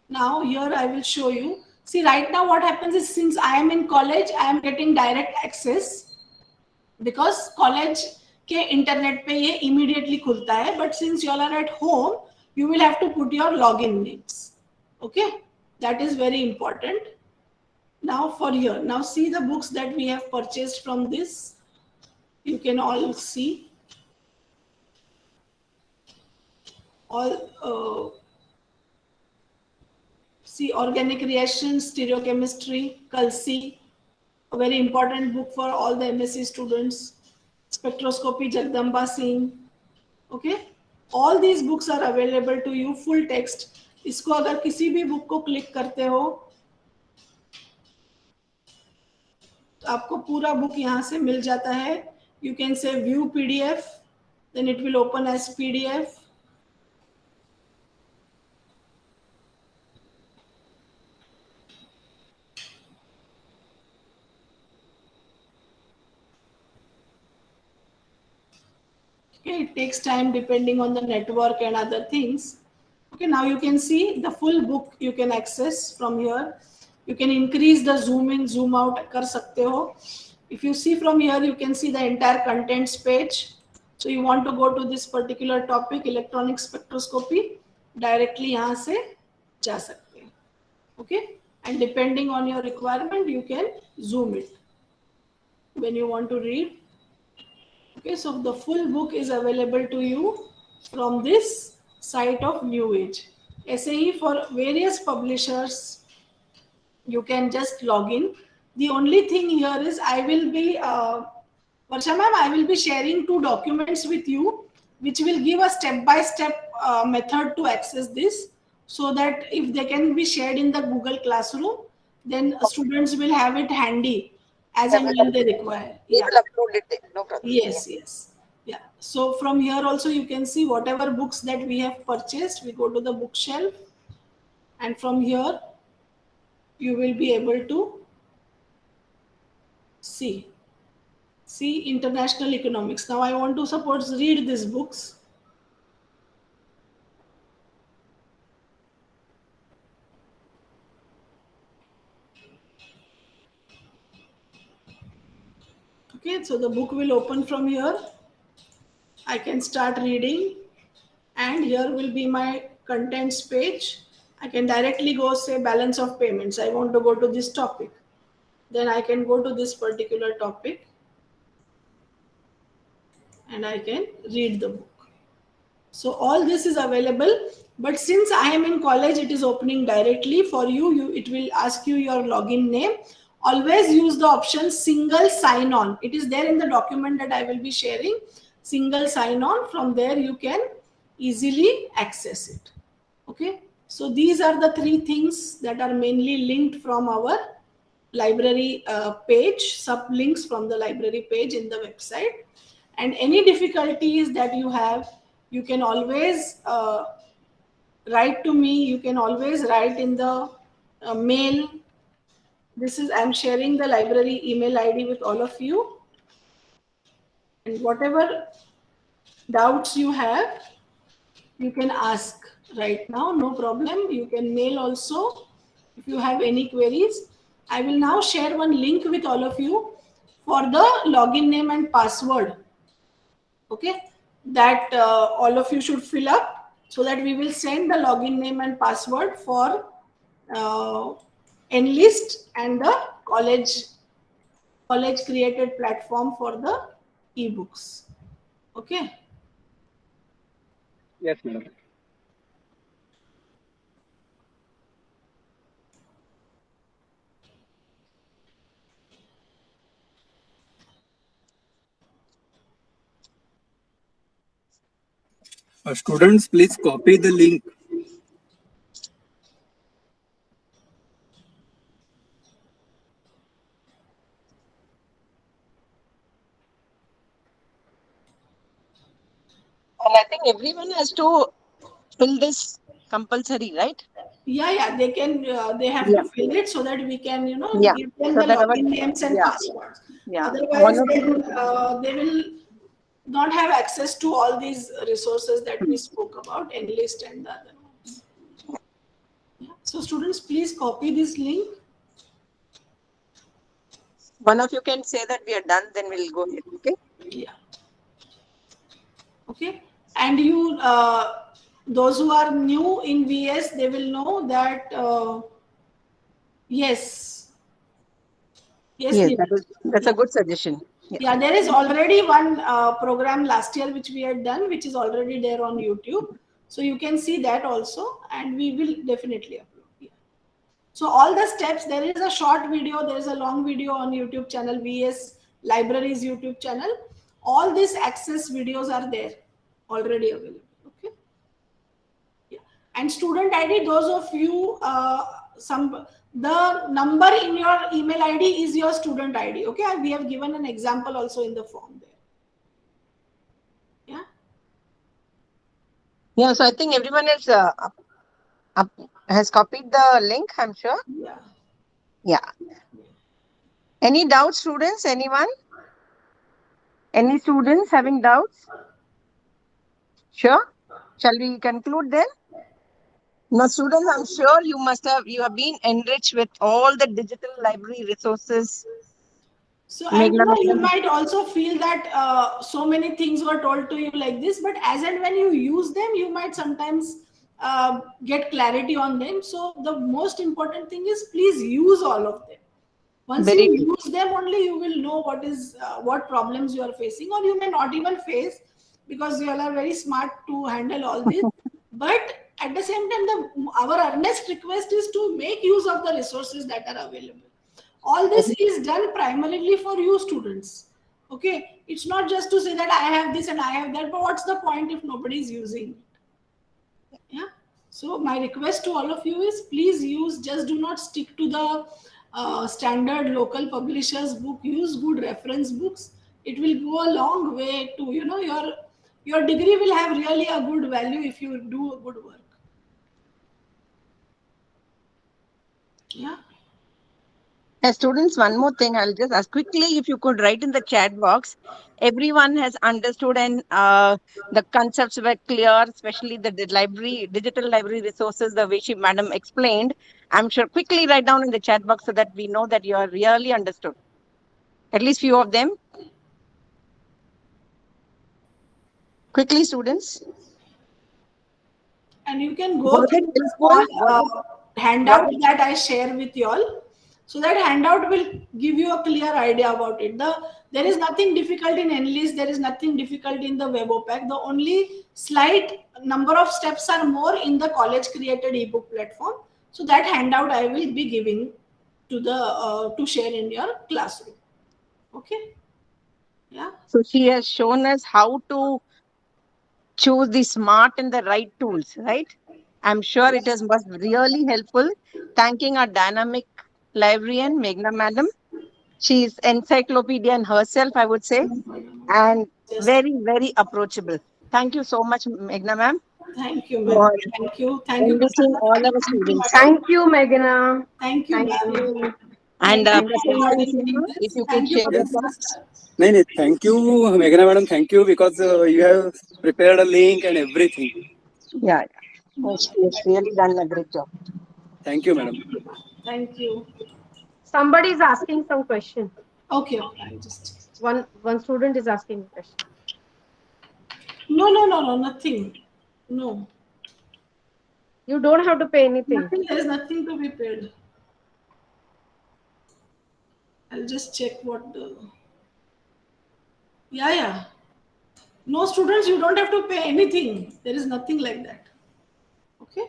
Now here I will show you. See, right now what happens is, since I am in college, I am getting direct access because college के internet पे ये immediately खुलता है. But since you all are at home, you will have to put your login names. Okay, that is very important. Now for here, now see the books that we have purchased from this. You can all see all. See, organic reactions, stereochemistry, Kalsi, a very important book for all the MSc students. Spectroscopy, Jagdamba Singh. Okay, all these books are available to you, full text. इसको अगर किसी भी book को click करते हो तो आपको पूरा बुक यहाँ से मिल जाता है. You can say view PDF, then it will open as PDF. Okay, it takes time depending on the network and other things. Okay, now you can see the full book you can access from here. You can increase the zoom in, zoom out कर सकते हो. If you see from here, you can see the entire contents page. So you want to go to this particular topic, electronic spectroscopy, directly यहाँ से जा सकते हैं. Okay, and depending on your requirement, you can zoom it when you want to read. Okay, so the full book is available to you from this site of New Age. ऐसे ही for various publishers, you can just log in. The only thing here is I will be, Varsha ma'am, I will be sharing 2 documents with you, which will give a step-by-step method to access this, so that if they can be shared in the Google Classroom, then students will have it handy as and when they require. We will upload it. No problem. Yes, yes. Yeah. So from here also you can see whatever books that we have purchased. We go to the bookshelf, and from here you will be able to see international economics. Now I want to suppose read these books. Okay, so the book will open from here. I can start reading, and here will be my contents page. I can directly go say balance of payments. I want to go to this topic. Then I can go to this particular topic and I can read the book. So all this is available, but since I am in college, it is opening directly for you. It will ask you your login name. Always use the option single sign on. It is there in the document that I will be sharing. Single sign on. From there you can easily access it. Okay. So these are the 3 things that are mainly linked from our library page, sublinks from the library page in the website. And any difficulties that you have, you can always write to me. You can always write in the mail. I'm sharing the library email ID with all of you. And whatever doubts you have, you can ask right now, no problem. You can mail also if you have any queries. I will now share one link with all of you for the login name and password. Okay, that all of you should fill up, so that we will send the login name and password for Enlist and the college created platform for the ebooks. Okay. Yes, madam. Students, please copy the link. And I think everyone has to fill this compulsory, right? Yeah, they can. They have Yeah. to fill it so that we can, Yeah. give them So the that our, login names and yeah, passwords. yeah. Otherwise, One of then they will not have access to all these resources that we spoke about, Enlist and the other ones. Yeah. So, students, please copy this link. you can say that we are done, then we'll go ahead. Okay. Yeah. Okay. And those who are new in VS, they will know that yes, yes, Yes, Neeraj. that's a Yeah. good suggestion. Yeah. Yeah, there is already one program last year which we had done, which is already there on YouTube. So you can see that also, and we will definitely upload. Yeah. So all the steps, there is a short video, there is a long video on YouTube channel, VS Libraries YouTube channel. All these access videos are there, already available. Okay. Yeah. And student ID, those of you, the number in your email ID is your student ID. Okay, we have given an example also in the form there. Yeah. Yeah. So I think everyone is has copied the link, I'm sure. Yeah. Yeah. Any doubts, students? Anyone? Any students having doubts? Sure. Shall we conclude then? Now, students, I'm sure you have been enriched with all the digital library resources. So, and Meghna you madam. might also feel that so many things were told to you like this, but as and when you use them, you might sometimes get clarity on them. So, the most important thing is please use all of them. Once you Very true. use them, only you will know what problems you are facing, or you may not even face, because you all are very smart to handle all this. But at the same time, our earnest request is to make use of the resources that are available. All this is done primarily for you students. Okay, it's not just to say that I have this and I have that, but what's the point if nobody is using it? Yeah. So my request to all of you is please use, just do not stick to the standard local publishers book. Use good reference books. It will go a long way to, your degree will have really a good value if you do a good work. Yeah. As students, one more thing I'll just ask quickly, if you could write in the chat box. Everyone has understood and the concepts were clear, especially digital library resources, the way she madam explained. I'm sure quickly write down in the chat box so that we know that you are really understood. At least few of them. Quickly, students. And you can go Was it through the helpful? small handout that I share with you all. So that handout will give you a clear idea about it. There is nothing difficult in Enlist. There is nothing difficult in the Webopack. The only slight number of steps are more in the college created ebook platform. So that handout I will be giving to share in your classroom. Okay. Yeah. So she has shown us how to choose the smart and the right tools, right? I'm sure it is must really helpful. Thanking our dynamic librarian, Meghna madam. She's encyclopedia in herself, I would say, and Just very, very approachable. Thank you so much, Meghna ma'am, thank you, ma'am. for Thank you. Thank you, enriching Prasanna. all our Thank you, students. madam. Thank you, Meghana. Thank you, Thank ma'am. you. And Thank you Thank for Prasanna and you. organizing Seema, if this. you could Thank you, share your Prasanna thoughts. sir. No, thank you, Meghana madam. Thank you because you have prepared a link and everything. Yeah, yeah. She has really done a great job. Thank you, madam. Thank you. Somebody is asking some question. Okay, okay. I'll just. One student is asking a question. No, nothing. No, You don't have to pay anything. nothing. There is nothing to be paid. I'll just check what the. Yeah. No, students, you don't have to pay anything. There is nothing like that. Okay.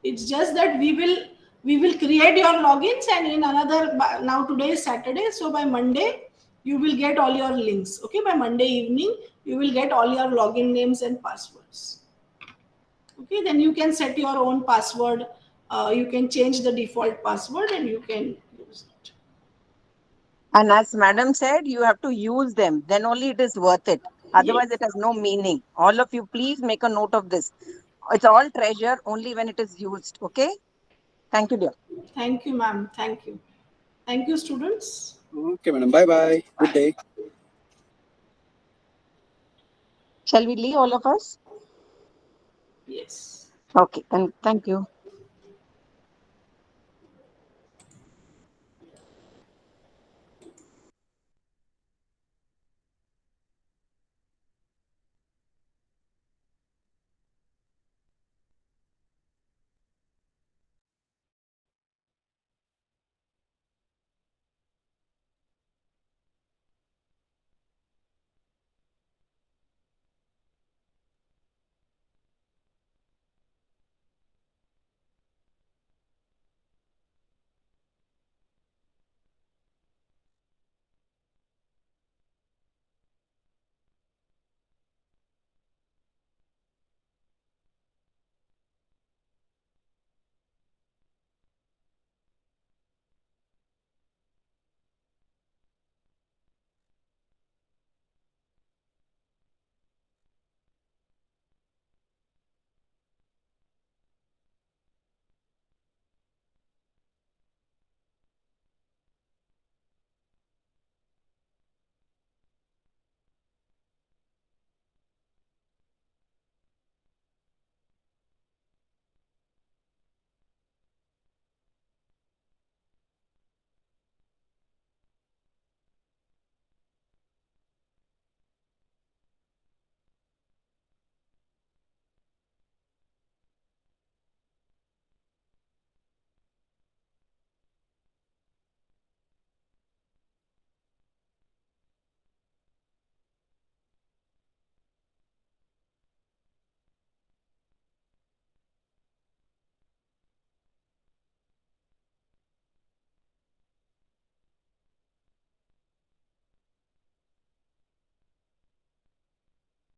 It's just that we will create your logins, and in now today is Saturday, so by Monday you will get all your links. Okay, by Monday evening you will get all your login names and passwords. Okay, then you can set your own password. You can change the default password and you can use it. And as madam said, you have to use them. Then only it is worth it. Yes. Otherwise, it has no meaning. All of you, please make a note of this. It's all treasure only when it is used. Okay. Thank you, dear. Thank you, ma'am. Thank you. Thank you, students. Okay, madam. Bye bye. Good day. Shall we leave all of us? Yes. Okay. And thank you.